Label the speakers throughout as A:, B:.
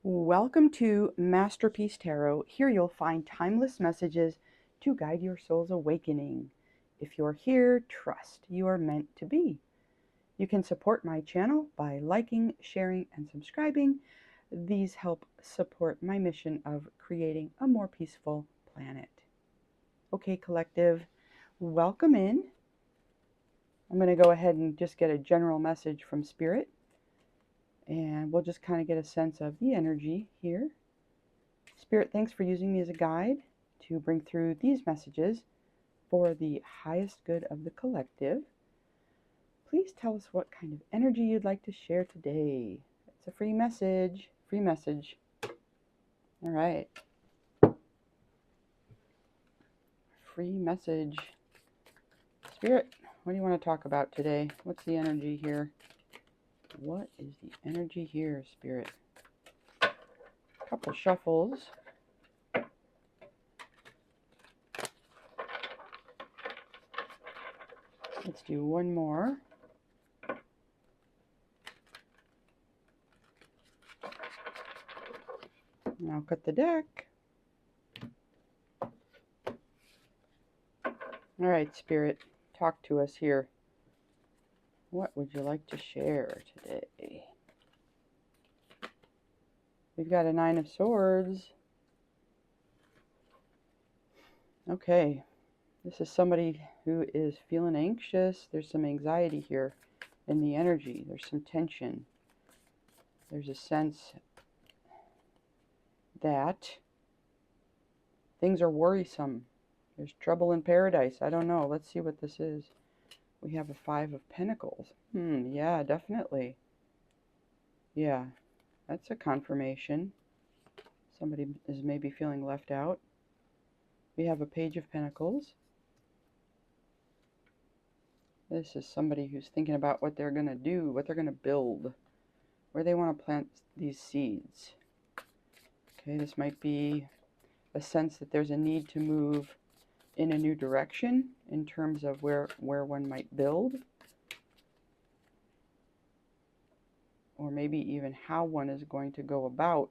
A: Welcome to Masterpiece Tarot. Here you'll find timeless messages to guide your soul's awakening. If you're here, trust you are meant to be. You can support my channel by liking, sharing, and subscribing. These help support my mission of creating a more peaceful planet. Okay, collective, welcome in. I'm going to go ahead and just get a general message from Spirit. And we'll just kind of get a sense of the energy here. Spirit, thanks for using me as a guide to bring through these messages for the highest good of the collective. Please tell us what kind of energy you'd like to share today. It's a free message. Free message. All right. Free message. Spirit, what do you want to talk about today? What's the energy here? What is the energy here, Spirit? A couple shuffles. Let's do one more. Now cut the deck. All right, Spirit, talk to us here. What would you like to share today? We've got a Nine of Swords. Okay, this is somebody who is feeling anxious. There's some anxiety here in the energy. There's some tension. There's a sense that things are worrisome. There's trouble in paradise. I don't know. Let's see what this is. We have a Five of Pentacles. Yeah, definitely. Yeah, that's a confirmation. Somebody is maybe feeling left out. We have a Page of Pentacles. This is somebody who's thinking about what they're going to do, what they're going to build, where they want to plant these seeds. Okay, this might be a sense that there's a need to move in a new direction in terms of where one might build, or maybe even how one is going to go about,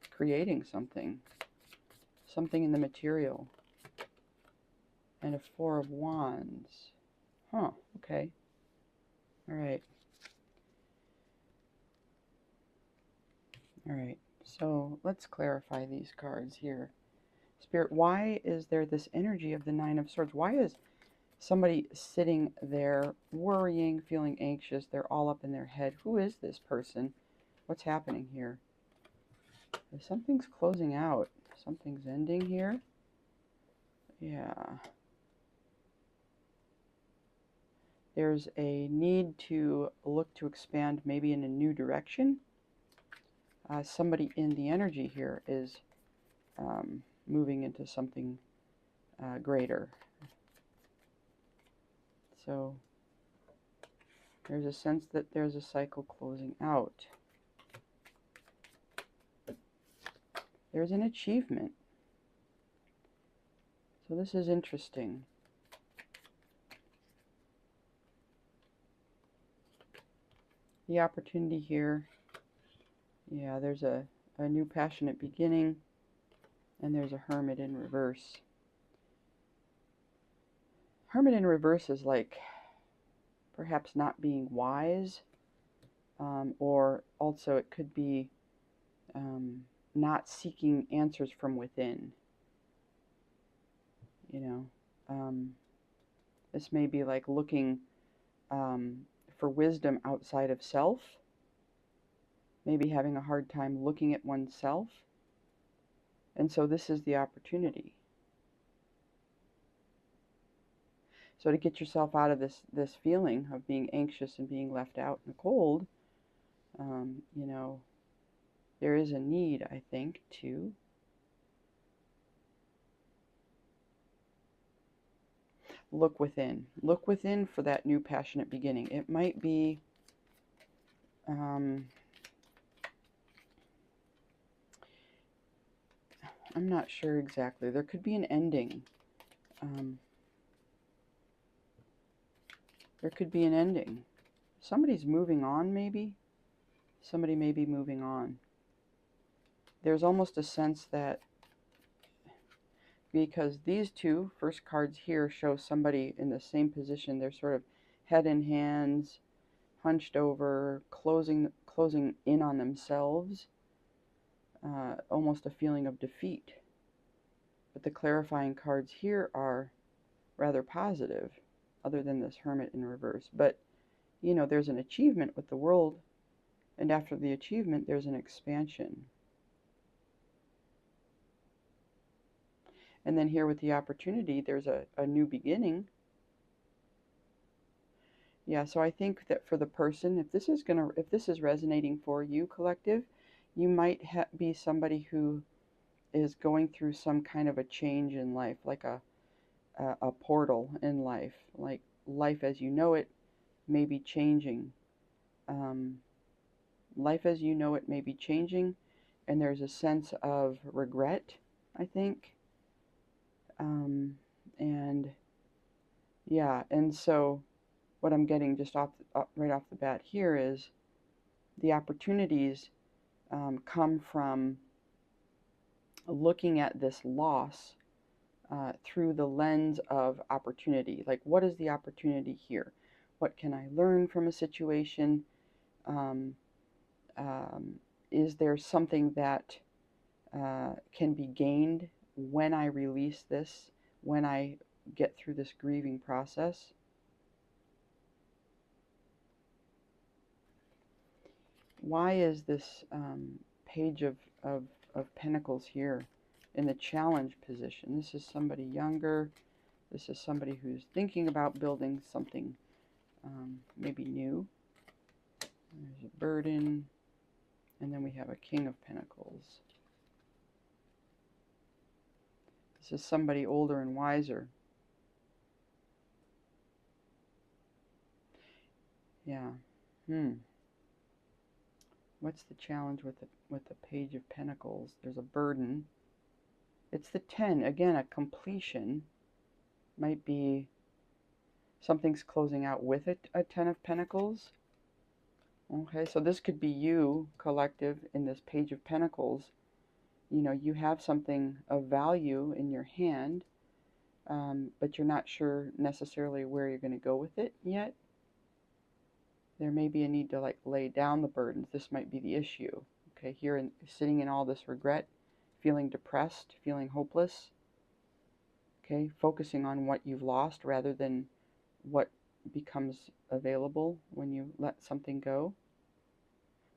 A: creating something in the material. And a Four of Wands. Okay. All right. All right. So let's clarify these cards here. Spirit, why is there this energy of the Nine of Swords? Why is somebody sitting there worrying, feeling anxious? They're all up in their head. Who is this person? What's happening here? Something's closing out. Something's ending here. Yeah. There's a need to look to expand maybe in a new direction. Somebody in the energy here is moving into something greater. So there's a sense that there's a cycle closing out. There's an achievement. So this is interesting. The opportunity here. Yeah, there's a new passionate beginning. And there's a Hermit in reverse. Hermit in reverse is like perhaps not being wise. Or also it could be not seeking answers from within. This may be like looking for wisdom outside of self. Maybe having a hard time looking at oneself. And so this is the opportunity. So to get yourself out of this feeling of being anxious and being left out in the cold, there is a need, I think, to look within. Look within for that new passionate beginning. It might be I'm not sure exactly. There could be an ending. There could be an ending. somebody's moving on, maybe. Somebody may be moving on. There's almost a sense that, because these two first cards here show somebody in the same position, they're sort of head in hands, hunched over, closing in on themselves, almost a feeling of defeat. But the clarifying cards here are rather positive, other than this Hermit in reverse. But, you know, there's an achievement with the world, and after the achievement, there's an expansion. And then here with the opportunity, there's a new beginning. Yeah, so I think that for the person, if this is resonating for you, collective, you might be somebody who is going through some kind of a change in life, like a portal in life, like life as you know it may be changing. Life as you know it may be changing, and there's a sense of regret, I think. And yeah, and so what I'm getting just right off the bat here is the opportunities come from looking at this loss through the lens of opportunity. Like, what is the opportunity here? What can I learn from a situation? Um, is there something that can be gained when I release this, when I get through this grieving process? Why is this page of Pentacles here in the challenge position? This is somebody younger. This is somebody who's thinking about building something maybe new. There's a burden. And then we have a King of Pentacles. This is somebody older and wiser. Yeah. What's the challenge with the Page of Pentacles? There's a burden. It's the 10. Again, a completion. Might be something's closing out with a 10 of Pentacles. Okay, so this could be you, collective, in this Page of Pentacles. You know, you have something of value in your hand, but you're not sure necessarily where you're going to go with it yet. There may be a need to like lay down the burdens. This might be the issue. Okay, here sitting in all this regret, feeling depressed, feeling hopeless. Okay, focusing on what you've lost rather than what becomes available when you let something go.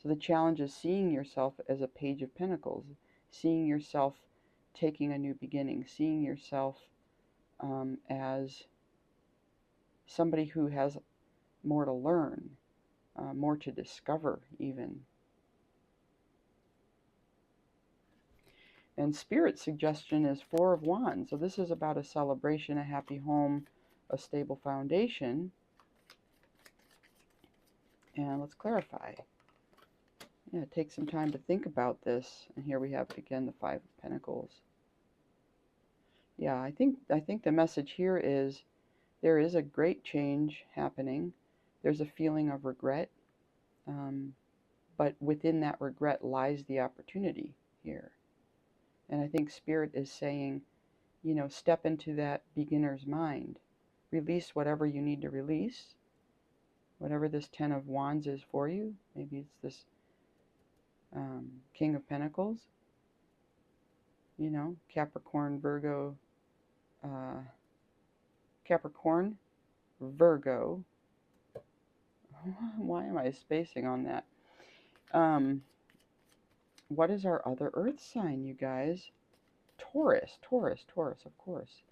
A: So the challenge is seeing yourself as a Page of Pentacles, seeing yourself taking a new beginning, seeing yourself as somebody who has more to learn, more to discover even. And Spirit suggestion is Four of Wands. So this is about a celebration, a happy home, a stable foundation. And let's clarify. Yeah, take some time to think about this. And here we have again the Five of Pentacles. Yeah, I think the message here is there is a great change happening. There's a feeling of regret, but within that regret lies the opportunity here. And I think Spirit is saying, you know, step into that beginner's mind. Release whatever you need to release. Whatever this Ten of Wands is for you. Maybe it's this King of Pentacles. You know, Capricorn, Virgo, Capricorn, Virgo. Why am I spacing on that? What is our other earth sign, you guys? Taurus, of course.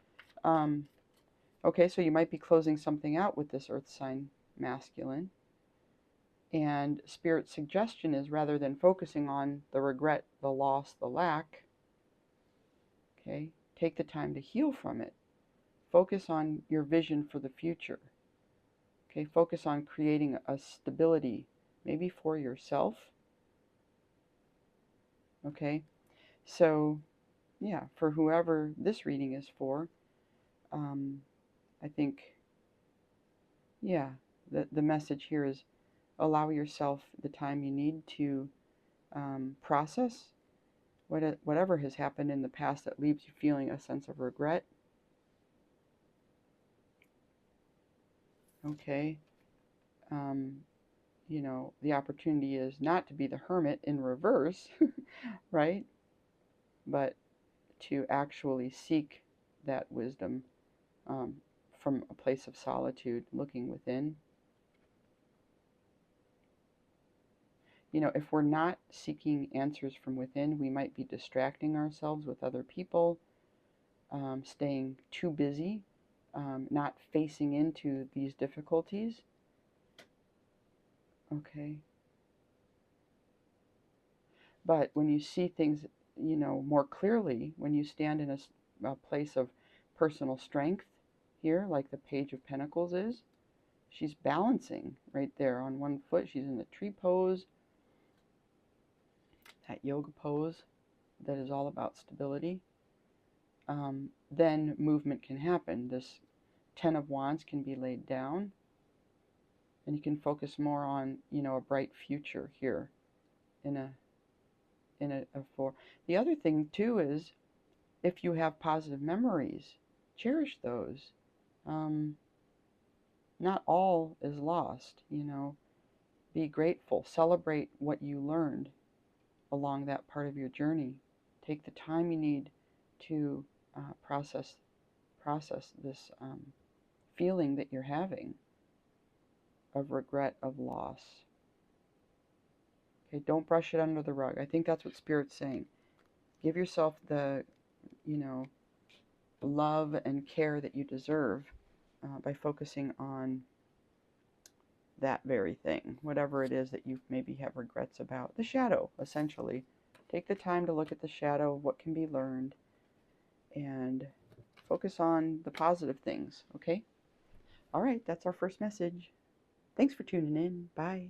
A: Okay, so you might be closing something out with this earth sign masculine. And Spirit's suggestion is, rather than focusing on the regret, the loss, the lack, okay, take the time to heal from it. Focus on your vision for the future. Okay, focus on creating a stability, maybe for yourself. Okay, so yeah, for whoever this reading is for, I think, yeah, the message here is allow yourself the time you need to process whatever has happened in the past that leaves you feeling a sense of regret. Okay. You know, the opportunity is not to be the hermit in reverse, right? But to actually seek that wisdom um, from a place of solitude, looking within. You know, if we're not seeking answers from within, we might be distracting ourselves with other people, staying too busy, not facing into these difficulties. Okay. But when you see things, you know, more clearly, when you stand in a place of personal strength here, like the Page of Pentacles is, she's balancing right there on one foot. She's in the tree pose, that yoga pose that is all about stability. Then movement can happen. This Ten of Wands can be laid down, and you can focus more on, you know, a bright future here in a four. The other thing too is, if you have positive memories, cherish those. Um, Not all is lost, you know. Be grateful. Celebrate what you learned along that part of your journey. Take the time you need to process this feeling that you're having of regret, of loss. Okay, don't brush it under the rug. I think that's what Spirit's saying. Give yourself the, you know, love and care that you deserve by focusing on that very thing, whatever it is that you maybe have regrets about. The shadow, essentially. Take the time to look at the shadow, what can be learned, and focus on the positive things, okay? All right, that's our first message. Thanks for tuning in. Bye.